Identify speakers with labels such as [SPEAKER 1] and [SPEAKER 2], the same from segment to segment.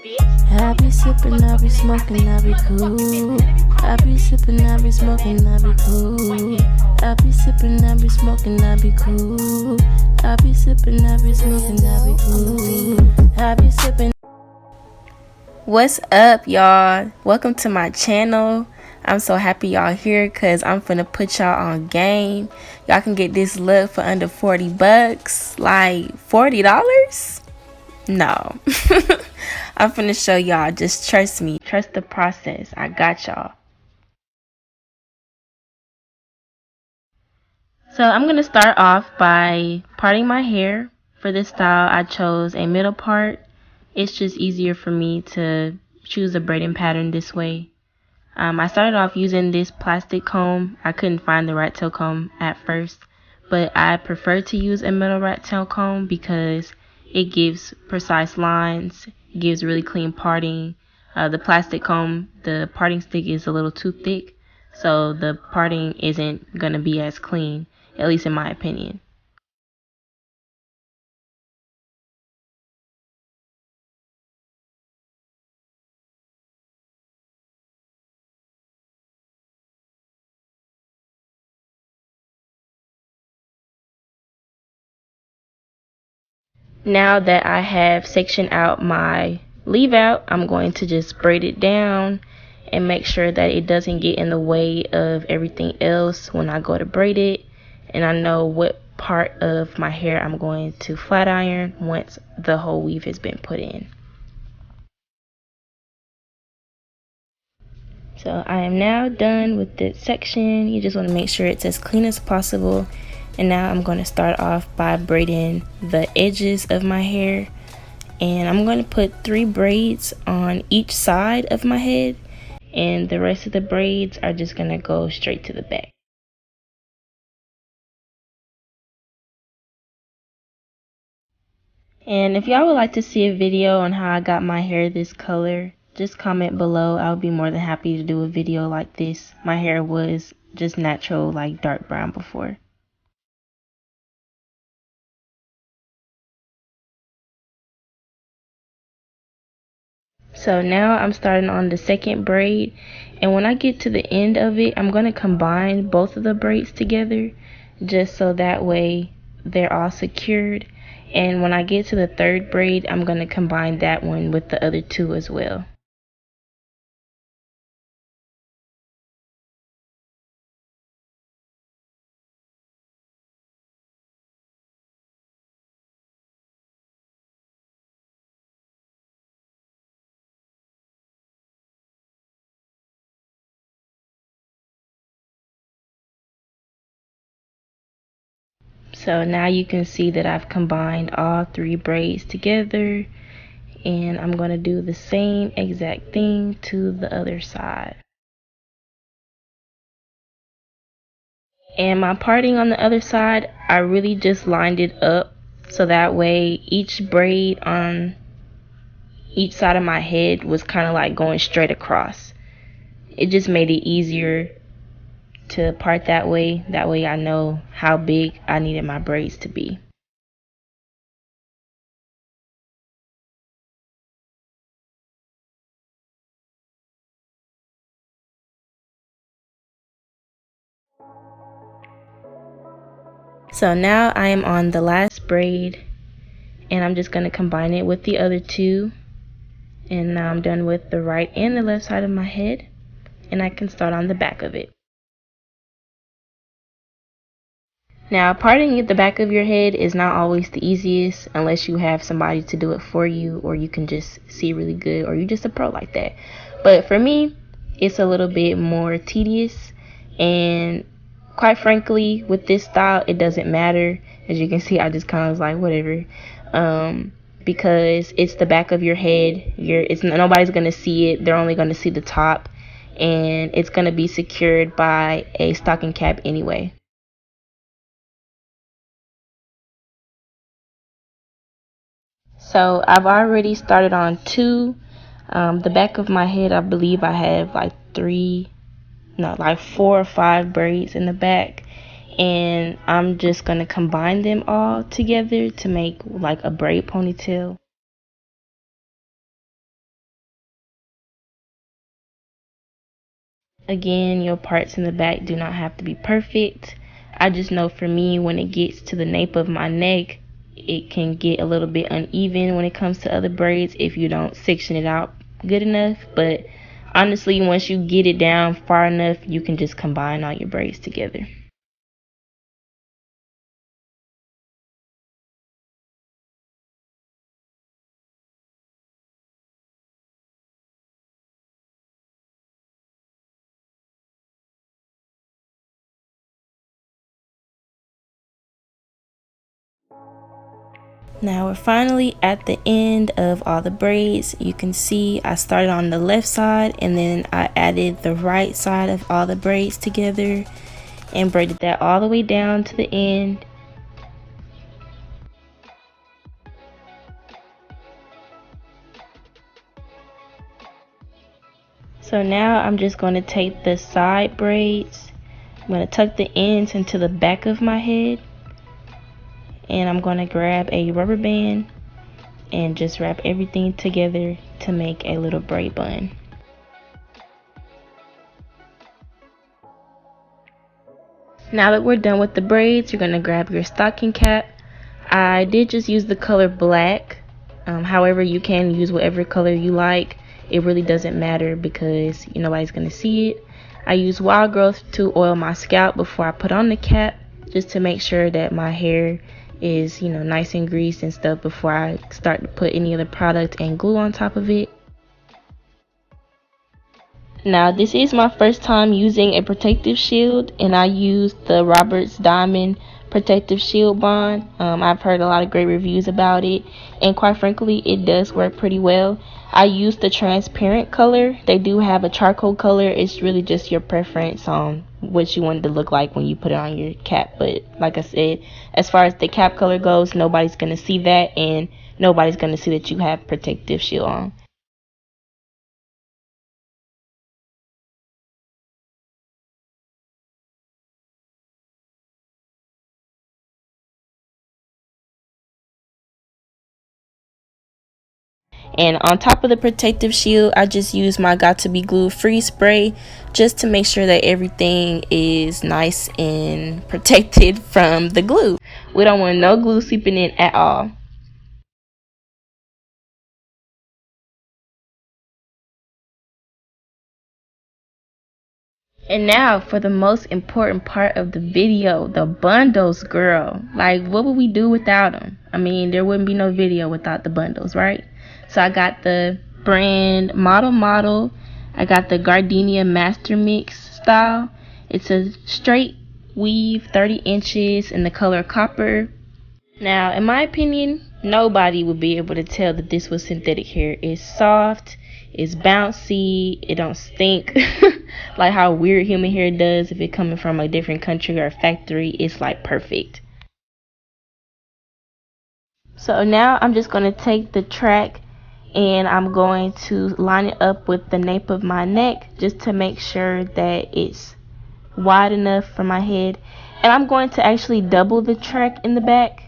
[SPEAKER 1] I be sippin', I be smoking, I be cool. I be sippin', I be smoking, I be cool. I be sippin', I be smoking, I be cool. I be sippin', I be smoking, I be cool. I be sippin'. What's up, y'all? Welcome to my channel. I'm so happy y'all here because I'm finna put y'all on game. Y'all can get this look for under 40 bucks. Like $40? No. I'm finna show y'all. Just trust me. Trust the process. I got y'all. So I'm gonna start off by parting my hair. For this style, I chose a middle part. It's just easier for me to choose a braiding pattern this way. I started off using this plastic comb. I couldn't find the rat tail comb at first, but I prefer to use a metal rat tail comb because it gives precise lines, gives really clean parting. The plastic comb, the parting stick is a little too thick, so the parting isn't going to be as clean, at least in my opinion. Now that I have sectioned out my leave out, I'm going to just braid it down and make sure that it doesn't get in the way of everything else when I go to braid it, and I know what part of my hair I'm going to flat iron once the whole weave has been put in. So I am now done with this section. You just want to make sure it's as clean as possible. And now I'm going to start off by braiding the edges of my hair. And I'm going to put 3 braids on each side of my head. And the rest of the braids are just going to go straight to the back. And if y'all would like to see a video on how I got my hair this color, just comment below. I'll be more than happy to do a video like this. My hair was just natural, like dark brown before. So now I'm starting on the second braid, and when I get to the end of it, I'm going to combine both of the braids together just so that way they're all secured. And when I get to the third braid, I'm going to combine that one with the other 2 as well. So now you can see that I've combined all 3 braids together, and I'm going to do the same exact thing to the other side. And my parting on the other side, I really just lined it up so that way each braid on each side of my head was kind of like going straight across. It just made it easier to part that way. That way I know how big I needed my braids to be. So now I am on the last braid, and I'm just going to combine it with the other 2. And now I'm done with the right and the left side of my head, and I can start on the back of it. Now, parting at the back of your head is not always the easiest unless you have somebody to do it for you, or you can just see really good, or you're just a pro like that. But for me, it's a little bit more tedious, and quite frankly, with this style, it doesn't matter. As you can see, I just kind of was like, whatever. Because it's the back of your head. Nobody's gonna see it. They're only gonna see the top, and it's gonna be secured by a stocking cap anyway. So I've already started on 2. The back of my head, I believe I have like 4 or 5 braids in the back, and I'm just gonna combine them all together to make like a braid ponytail. Again, your parts in the back do not have to be perfect. I just know for me, when it gets to the nape of my neck, it can get a little bit uneven when it comes to other braids if you don't section it out good enough. But honestly, once you get it down far enough, you can just combine all your braids together. Now we're finally at the end of all the braids. You can see I started on the left side and then I added the right side of all the braids together and braided that all the way down to the end. So now I'm just going to take the side braids. I'm going to tuck the ends into the back of my head, and I'm going to grab a rubber band and just wrap everything together to make a little braid bun. Now that we're done with the braids, you're going to grab your stocking cap. I did just use the color black. However, you can use whatever color you like. It really doesn't matter because nobody's going to see it. I use Wild Growth to oil my scalp before I put on the cap, just to make sure that my hair is nice and greased and stuff before I start to put any other product and glue on top of it. Now this is my first time using a protective shield, and I used the Roberts Diamond protective shield bond. I've heard a lot of great reviews about it, and quite frankly it does work pretty well. I used the transparent color. They do have a charcoal color. It's really just your preference on what you want it to look like when you put it on your cap. But like I said, as far as the cap color goes, nobody's going to see that, and nobody's going to see that you have protective shield on. And on top of the protective shield, I just use my Got to Be Glue free spray just to make sure that everything is nice and protected from the glue. We don't want no glue seeping in at all. And now for the most important part of the video, the bundles, girl. Like, what would we do without them? I mean, there wouldn't be no video without the bundles, right? So I got the brand ModelModel. I got the Gardenia Mastermix style. It's a straight weave, 30 inches in the color copper. Now, in my opinion, nobody would be able to tell that this was synthetic hair. It's soft, it's bouncy, it don't stink like how weird human hair does if it coming from a different country or a factory. It's like perfect. So now I'm just going to take the track and I'm going to line it up with the nape of my neck just to make sure that it's wide enough for my head. And I'm going to actually double the track in the back,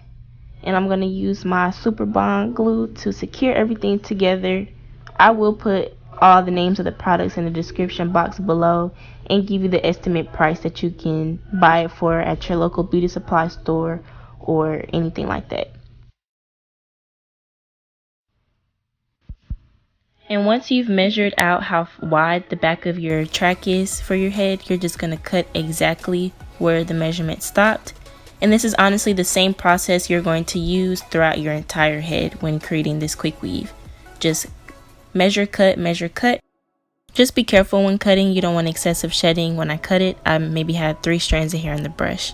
[SPEAKER 1] and I'm going to use my Superbond glue to secure everything together. I will put all the names of the products in the description box below and give you the estimate price that you can buy it for at your local beauty supply store or anything like that. And once you've measured out how wide the back of your track is for your head, you're just going to cut exactly where the measurement stopped. And this is honestly the same process you're going to use throughout your entire head when creating this quick weave. Just measure, cut, measure, cut. Just be careful when cutting. You don't want excessive shedding. When I cut it, I maybe had 3 strands of hair in the brush.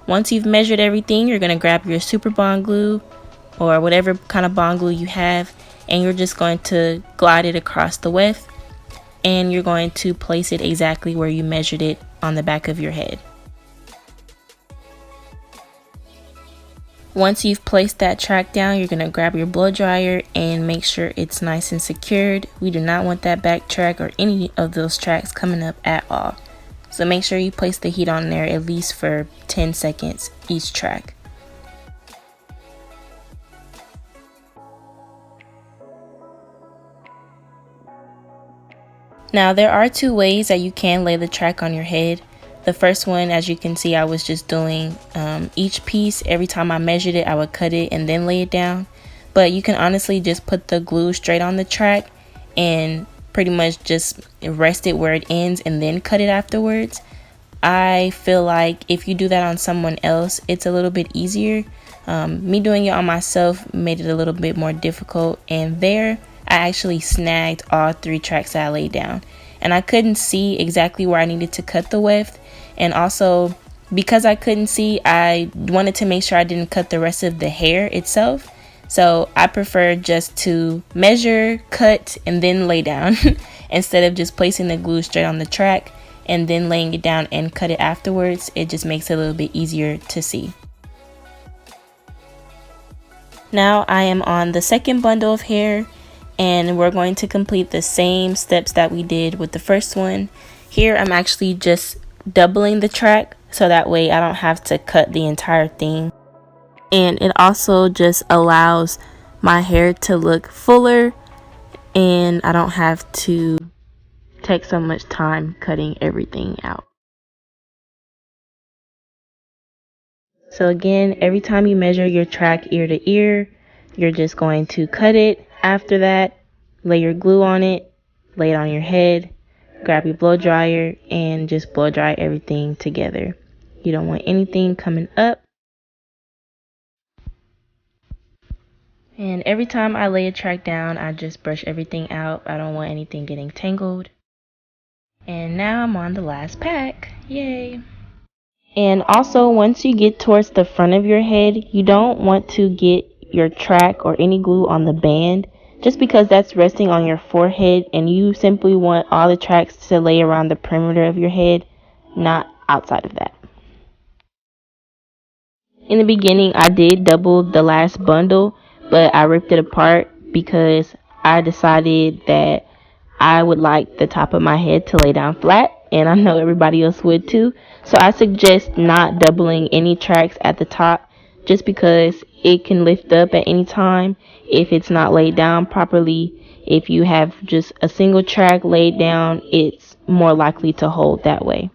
[SPEAKER 1] Once you've measured everything, you're going to grab your Superbond glue or whatever kind of bond glue you have, and you're just going to glide it across the weft, and you're going to place it exactly where you measured it on the back of your head. Once you've placed that track down, you're going to grab your blow dryer and make sure it's nice and secured. We do not want that back track or any of those tracks coming up at all. So make sure you place the heat on there at least for 10 seconds each track. Now there are two ways that you can lay the track on your head. The first one, as you can see, I was just doing each piece. Every time I measured it, I would cut it and then lay it down. But you can honestly just put the glue straight on the track and pretty much just rest it where it ends and then cut it afterwards. I feel like if you do that on someone else, it's a little bit easier. Me doing it on myself made it a little bit more difficult, and there I actually snagged all 3 tracks that I laid down, and I couldn't see exactly where I needed to cut the weft. And also, because I couldn't see, I wanted to make sure I didn't cut the rest of the hair itself. So I prefer just to measure, cut, and then lay down instead of just placing the glue straight on the track and then laying it down and cut it afterwards. It just makes it a little bit easier to see. Now I am on the second bundle of hair, and we're going to complete the same steps that we did with the first one. Here I'm actually just doubling the track so that way I don't have to cut the entire thing. And it also just allows my hair to look fuller, and I don't have to take so much time cutting everything out. So again, every time you measure your track ear to ear, you're just going to cut it. After that, lay your glue on it, lay it on your head, grab your blow dryer, and just blow dry everything together. You don't want anything coming up. And every time I lay a track down, I just brush everything out. I don't want anything getting tangled. And now I'm on the last pack. Yay! And also, once you get towards the front of your head, you don't want to get your track or any glue on the band, just because that's resting on your forehead, and you simply want all the tracks to lay around the perimeter of your head, not outside of that. In the beginning, I did double the last bundle, but I ripped it apart because I decided that I would like the top of my head to lay down flat, and I know everybody else would too. So I suggest not doubling any tracks at the top, just because it can lift up at any time if it's not laid down properly. If you have just a single track laid down, it's more likely to hold that way.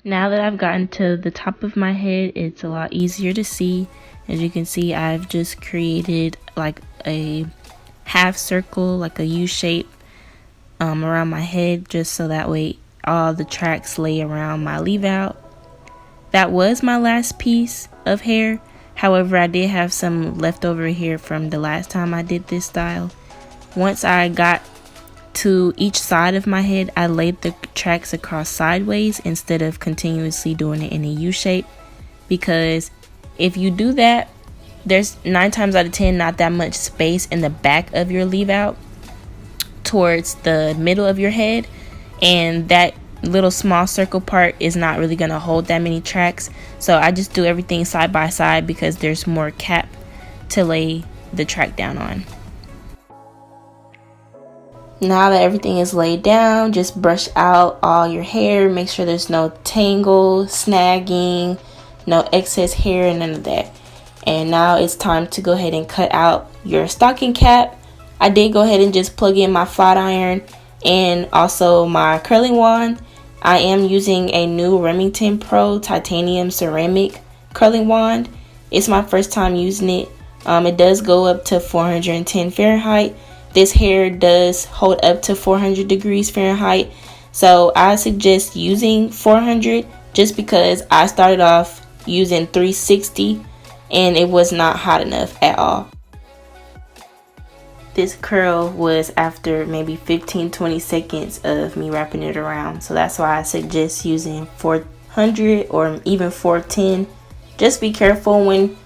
[SPEAKER 1] Now that I've gotten to the top of my head, it's a lot easier to see. As you can see, I've just created like a half circle, like a U shape around my head, just so that way all the tracks lay around my leave out. That was my last piece of hair. However, I did have some leftover hair from the last time I did this style. Once I got to each side of my head, I laid the tracks across sideways instead of continuously doing it in a U shape, because if you do that, there's 9 times out of 10 not that much space in the back of your leave out towards the middle of your head, and that little small circle part is not really going to hold that many tracks. So I just do everything side by side because there's more cap to lay the track down on. Now that everything is laid down, just brush out all your hair. Make sure there's no tangle, snagging, no excess hair, none of that. And now it's time to go ahead and cut out your stocking cap. I did go ahead and just plug in my flat iron and also my curling wand. I am using a new Remington Pro titanium ceramic curling wand. It's my first time using it. It does go up to 410 Fahrenheit. This hair does hold up to 400 degrees Fahrenheit. So I suggest using 400 just because I started off using 360 and it was not hot enough at all. This curl was after maybe 15-20 seconds of me wrapping it around. So that's why I suggest using 400 or even 410. Just be careful when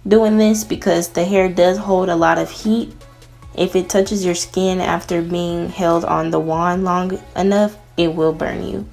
[SPEAKER 1] doing this because the hair does hold a lot of heat. If it touches your skin after being held on the wand long enough, it will burn you.